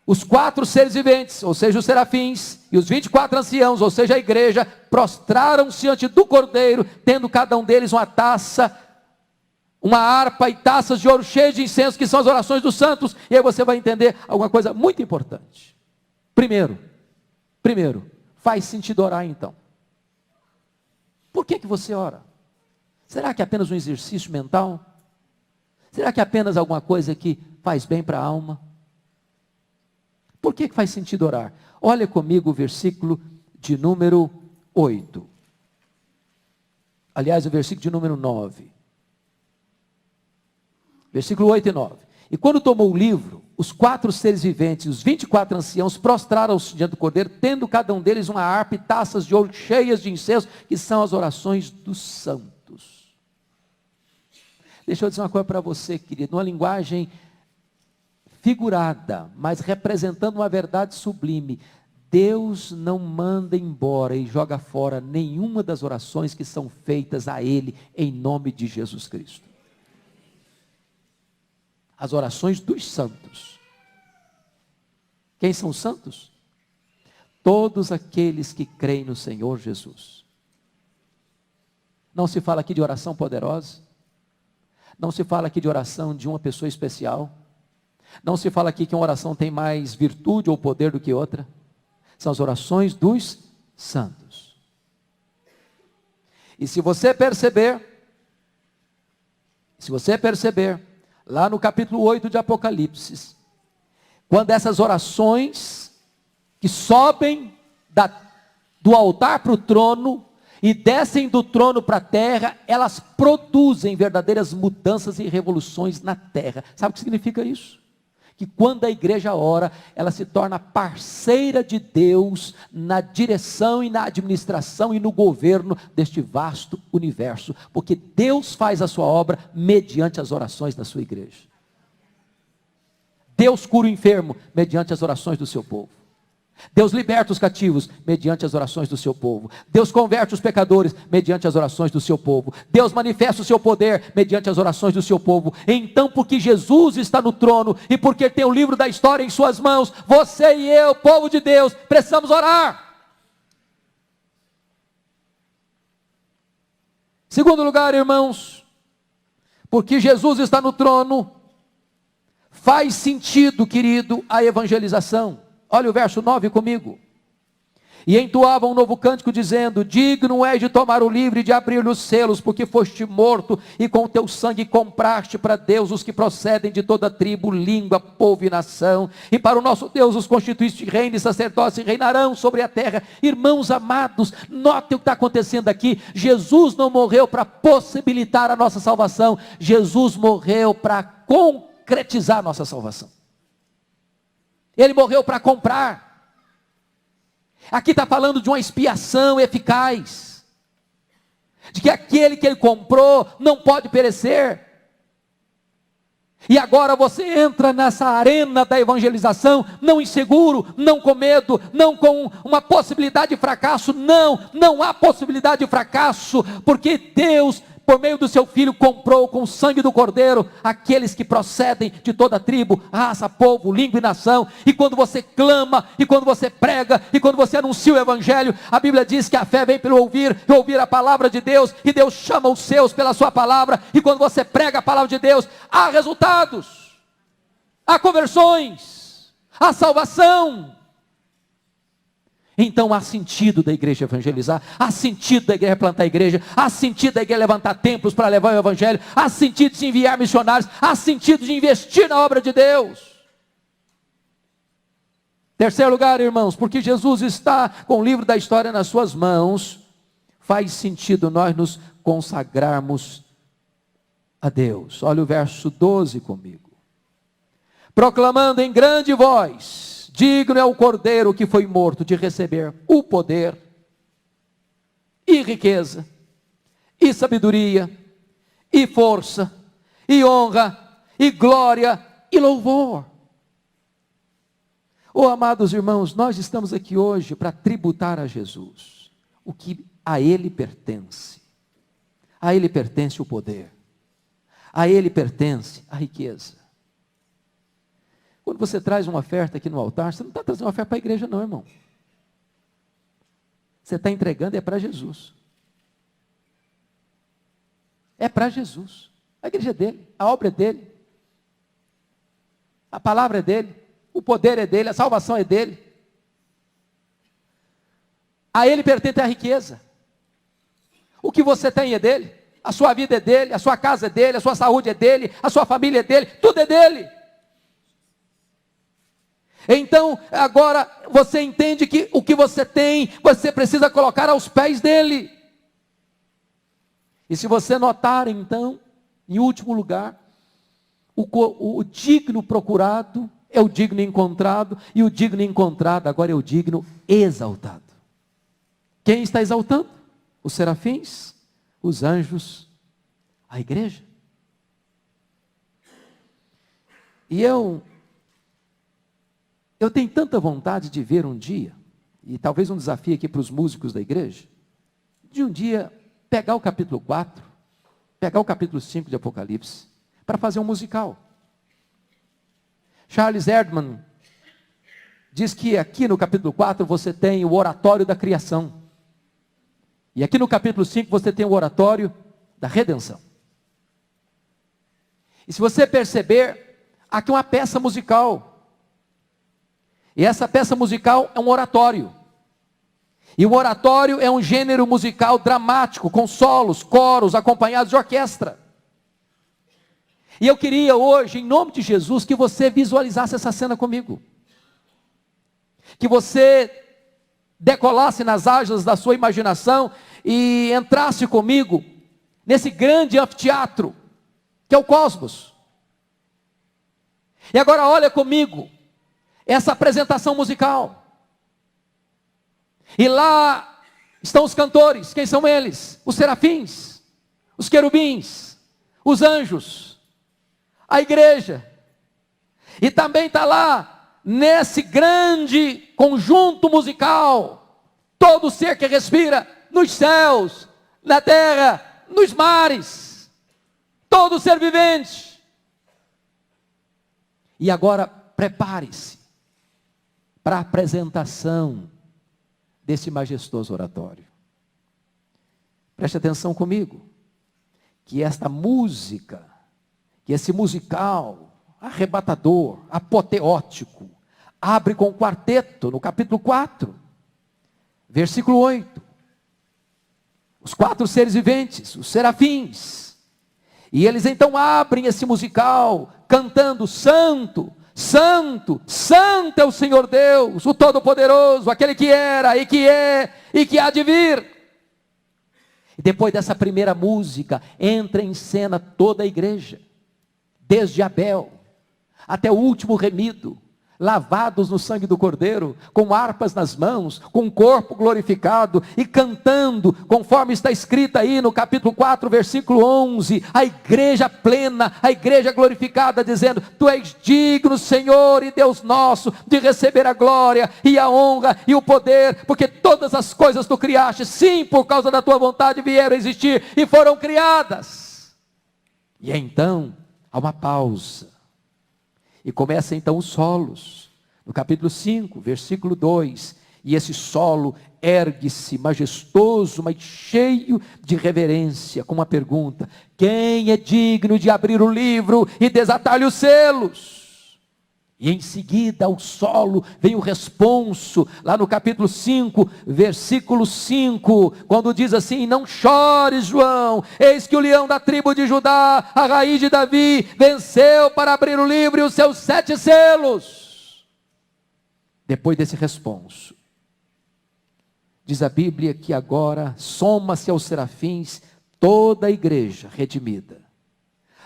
os 4 seres viventes, ou seja, os serafins, e os 24 anciãos, ou seja, a igreja, prostraram-se diante do cordeiro, tendo cada um deles uma taça, uma harpa e taças de ouro cheias de incenso, que são as orações dos santos. E aí você vai entender alguma coisa muito importante. Primeiro, faz sentido orar então. Por que você ora? Será que é apenas um exercício mental? Será que é apenas alguma coisa que faz bem para a alma? Por que faz sentido orar? Olha comigo o versículo de número 8. Aliás, o versículo de número 9. Versículo 8 e 9. E quando tomou o livro, os 4 seres viventes, os 24 anciãos, prostraram-se diante do cordeiro, tendo cada um deles uma harpa e taças de ouro cheias de incenso, que são as orações dos santos. Deixa eu dizer uma coisa para você, querido, numa linguagem figurada, mas representando uma verdade sublime. Deus não manda embora e joga fora nenhuma das orações que são feitas a Ele em nome de Jesus Cristo. As orações dos santos. Quem são os santos? Todos aqueles que creem no Senhor Jesus. Não se fala aqui de oração poderosa. Não se fala aqui de oração de uma pessoa especial. Não se fala aqui que uma oração tem mais virtude ou poder do que outra. São as orações dos santos. E se você perceber, lá no capítulo 8 de Apocalipse, quando essas orações que sobem do altar para o trono e descem do trono para a terra, elas produzem verdadeiras mudanças e revoluções na terra. Sabe o que significa isso? Que quando a igreja ora, ela se torna parceira de Deus na direção e na administração e no governo deste vasto universo, porque Deus faz a sua obra mediante as orações da sua igreja. Deus cura o enfermo mediante as orações do seu povo. Deus liberta os cativos mediante as orações do seu povo. Deus converte os pecadores mediante as orações do seu povo. Deus manifesta o seu poder mediante as orações do seu povo. Então, porque Jesus está no trono e porque tem o livro da história em suas mãos, você e eu, povo de Deus, precisamos orar. Segundo lugar, irmãos, porque Jesus está no trono, faz sentido, querido, a evangelização. Olha o verso 9 comigo. E entoavam um novo cântico dizendo: digno és de tomar o livro e de abrir-lhe os selos, porque foste morto e com o teu sangue compraste para Deus os que procedem de toda tribo, língua, povo e nação, e para o nosso Deus os constituíste reino e sacerdócio e reinarão sobre a terra. Irmãos amados, notem o que está acontecendo aqui. Jesus não morreu para possibilitar a nossa salvação, Jesus morreu para concretizar a nossa salvação. Ele morreu para comprar. Aqui está falando de uma expiação eficaz, de que aquele que ele comprou não pode perecer. E agora você entra nessa arena da evangelização, não inseguro, não com medo, não com uma possibilidade de fracasso. Não há possibilidade de fracasso, porque Deus, por meio do seu Filho, comprou com o sangue do Cordeiro aqueles que procedem de toda tribo, raça, povo, língua e nação. E quando você clama, e quando você prega, e quando você anuncia o Evangelho, a Bíblia diz que a fé vem pelo ouvir, e ouvir a palavra de Deus, e Deus chama os seus pela sua palavra. E quando você prega a palavra de Deus, há resultados, há conversões, há salvação. Então há sentido da igreja evangelizar, há sentido da igreja plantar a igreja, há sentido da igreja levantar templos para levar o evangelho, há sentido de enviar missionários, há sentido de investir na obra de Deus. Terceiro lugar, irmãos, porque Jesus está com o livro da história nas suas mãos, faz sentido nós nos consagrarmos a Deus. Olha o verso 12 comigo. Proclamando em grande voz: digno é o Cordeiro que foi morto de receber o poder, e riqueza, e sabedoria, e força, e honra, e glória, e louvor. Oh, amados irmãos, nós estamos aqui hoje para tributar a Jesus o que a Ele pertence. A Ele pertence o poder, a Ele pertence a riqueza. Quando você traz uma oferta aqui no altar, você não está trazendo uma oferta para a igreja não, irmão. Você está entregando é para Jesus. É para Jesus. A igreja é dele, a obra é dele. A palavra é dele, o poder é dele, a salvação é dele. A ele pertence a riqueza. O que você tem é dele, a sua vida é dele, a sua casa é dele, a sua saúde é dele, a sua família é dele, tudo é dele. Então, agora você entende que o que você tem, você precisa colocar aos pés dele. E se você notar, então, em último lugar, o digno procurado é o digno encontrado, e o digno encontrado agora é o digno exaltado. Quem está exaltando? Os serafins, os anjos, a igreja. E eu tenho tanta vontade de ver um dia, e talvez um desafio aqui para os músicos da igreja, de um dia pegar o capítulo 4, pegar o capítulo 5 de Apocalipse, para fazer um musical. Charles Erdman diz que aqui no capítulo 4 você tem o oratório da criação, e aqui no capítulo 5 você tem o oratório da redenção. E se você perceber, aqui é uma peça musical. E essa peça musical é um oratório. E o oratório é um gênero musical dramático, com solos, coros, acompanhados de orquestra. E eu queria hoje, em nome de Jesus, que você visualizasse essa cena comigo. Que você decolasse nas asas da sua imaginação e entrasse comigo nesse grande anfiteatro, que é o cosmos. E agora olha comigo essa apresentação musical. E lá estão os cantores. Quem são eles? Os serafins, os querubins, os anjos, a igreja. E também está lá, nesse grande conjunto musical, todo ser que respira nos céus, na terra, nos mares, todo ser vivente. E agora prepare-se para a apresentação desse majestoso oratório. Preste atenção comigo, que esta música, que esse musical arrebatador, apoteótico, abre com o quarteto, no capítulo 4, versículo 8. Os 4 seres viventes, os serafins, e eles então abrem esse musical, cantando: Santo, Santo, Santo é o Senhor Deus, o Todo-Poderoso, aquele que era, e que é, e que há de vir. E depois dessa primeira música, entra em cena toda a igreja, desde Abel, até o último remido, lavados no sangue do Cordeiro, com harpas nas mãos, com o corpo glorificado e cantando, conforme está escrito aí no capítulo 4, versículo 11, a igreja plena, a igreja glorificada, dizendo: Tu és digno, Senhor e Deus nosso, de receber a glória e a honra e o poder, porque todas as coisas Tu criaste, sim, por causa da Tua vontade vieram a existir e foram criadas. E então há uma pausa, e começa então os solos, no capítulo 5, versículo 2, e esse solo ergue-se majestoso, mas cheio de reverência, com uma pergunta: quem é digno de abrir o livro e desatar-lhe os selos? E em seguida ao solo vem o responso, lá no capítulo 5, versículo 5, quando diz assim: não chores, João, eis que o leão da tribo de Judá, a raiz de Davi, venceu para abrir o livro e os seus 7 selos. Depois desse responso, diz a Bíblia que agora soma-se aos serafins toda a igreja redimida.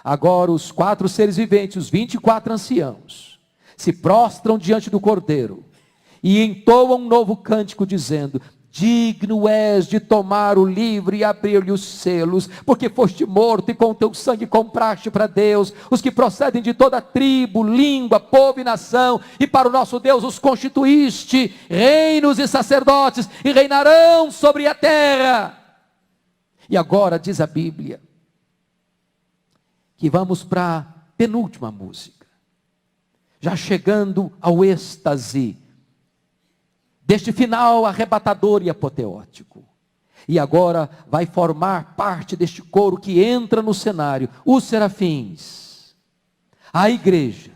Agora os 4 seres viventes, os 24 anciãos, se prostram diante do Cordeiro e entoam um novo cântico dizendo: digno és de tomar o livro e abrir-lhe os selos, porque foste morto e com teu sangue compraste para Deus os que procedem de toda tribo, língua, povo e nação, e para o nosso Deus os constituíste reinos e sacerdotes, e reinarão sobre a terra. E agora diz a Bíblia que vamos para a penúltima música, já chegando ao êxtase deste final arrebatador e apoteótico. E agora vai formar parte deste coro que entra no cenário os serafins, a igreja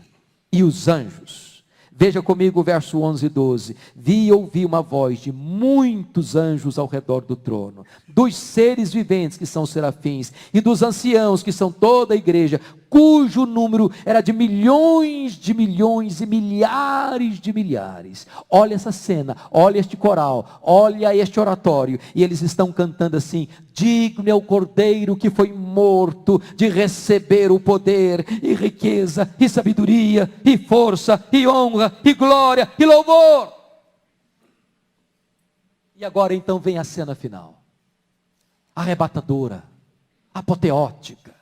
e os anjos. Veja comigo o verso 11 e 12. Vi e ouvi uma voz de muitos anjos ao redor do trono, dos seres viventes que são os serafins, e dos anciãos que são toda a igreja, cujo número era de milhões e milhares de milhares. Olha essa cena, olha este coral, olha este oratório, e eles estão cantando assim: digno é o Cordeiro que foi morto de receber o poder, e riqueza, e sabedoria, e força, e honra, e glória, e louvor. E agora então vem a cena final, arrebatadora, apoteótica,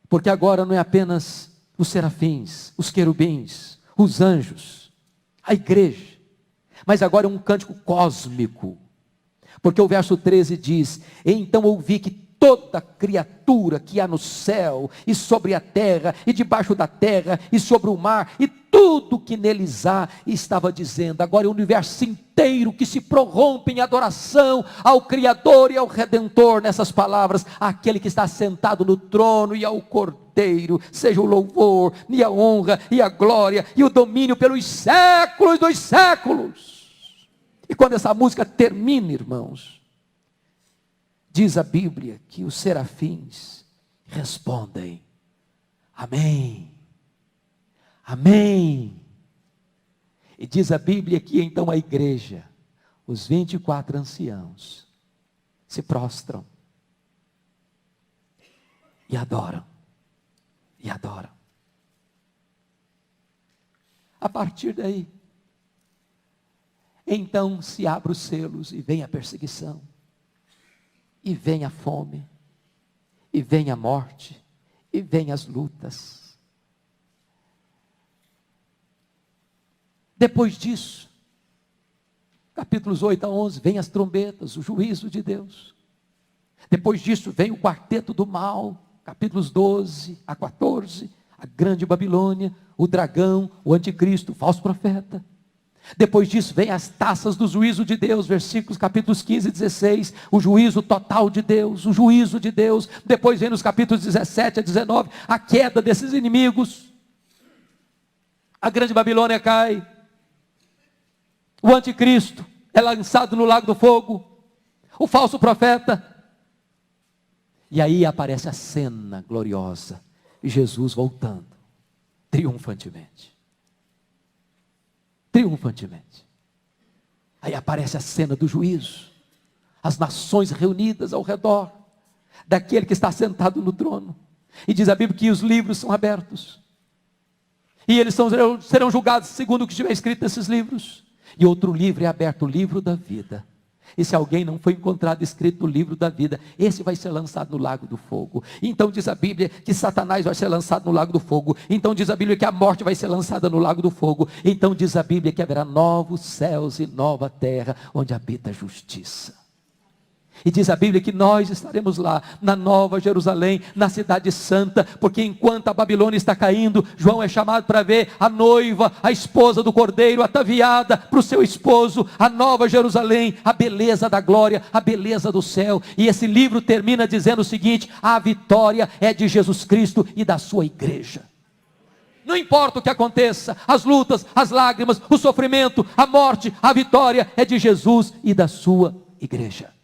porque agora não é apenas os serafins, os querubins, os anjos, a igreja, mas agora é um cântico cósmico, porque o verso 13 diz: então ouvi que toda criatura que há no céu, e sobre a terra, e debaixo da terra, e sobre o mar, e tudo que neles há, estava dizendo. Agora é o universo inteiro que se prorrompe em adoração ao Criador e ao Redentor, nessas palavras: aquele que está sentado no trono e ao Cordeiro, seja o louvor, e a honra, e a glória, e o domínio pelos séculos dos séculos. E quando essa música termina, irmãos, diz a Bíblia que os serafins respondem: amém, amém. E diz a Bíblia que então a igreja, os 24 anciãos, se prostram e adoram, e adoram. A partir daí, então se abrem os selos e vem a perseguição, e vem a fome, e vem a morte, e vem as lutas. Depois disso, capítulos 8 a 11, vem as trombetas, o juízo de Deus. Depois disso vem o quarteto do mal, capítulos 12 a 14, a grande Babilônia, o dragão, o anticristo, o falso profeta. Depois disso vem as taças do juízo de Deus, versículos capítulos 15 e 16, o juízo total de Deus, o juízo de Deus. Depois vem nos capítulos 17 a 19, a queda desses inimigos, a grande Babilônia cai, o anticristo é lançado no lago do fogo, o falso profeta, e aí aparece a cena gloriosa, Jesus voltando, triunfantemente. Triunfantemente. Aí aparece a cena do juízo, as nações reunidas ao redor daquele que está sentado no trono, e diz a Bíblia que os livros são abertos, E eles serão julgados segundo o que estiver escrito nesses livros. E outro livro é aberto, o livro da vida. E se alguém não foi encontrado escrito no livro da vida, esse vai ser lançado no lago do fogo. Então diz a Bíblia que Satanás vai ser lançado no lago do fogo. Então diz a Bíblia que a morte vai ser lançada no lago do fogo. Então diz a Bíblia que haverá novos céus e nova terra, onde habita a justiça. E diz a Bíblia que nós estaremos lá, na Nova Jerusalém, na cidade santa, porque enquanto a Babilônia está caindo, João é chamado para ver a noiva, a esposa do Cordeiro, ataviada para o seu esposo, a Nova Jerusalém, a beleza da glória, a beleza do céu. E esse livro termina dizendo o seguinte: a vitória é de Jesus Cristo e da sua igreja. Não importa o que aconteça, as lutas, as lágrimas, o sofrimento, a morte, a vitória é de Jesus e da sua igreja.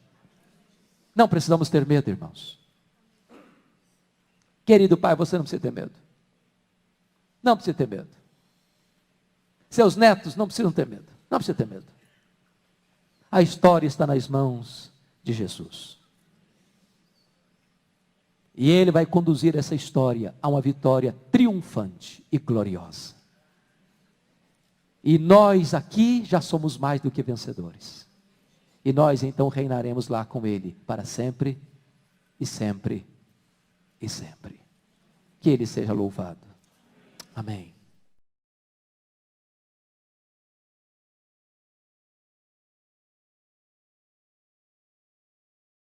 Não precisamos ter medo, irmãos. Querido pai, você não precisa ter medo. Não precisa ter medo. Seus netos não precisam ter medo. Não precisa ter medo. A história está nas mãos de Jesus. E Ele vai conduzir essa história a uma vitória triunfante e gloriosa. E nós aqui já somos mais do que vencedores. E nós então reinaremos lá com Ele para sempre e sempre e sempre. Que Ele seja louvado. Amém.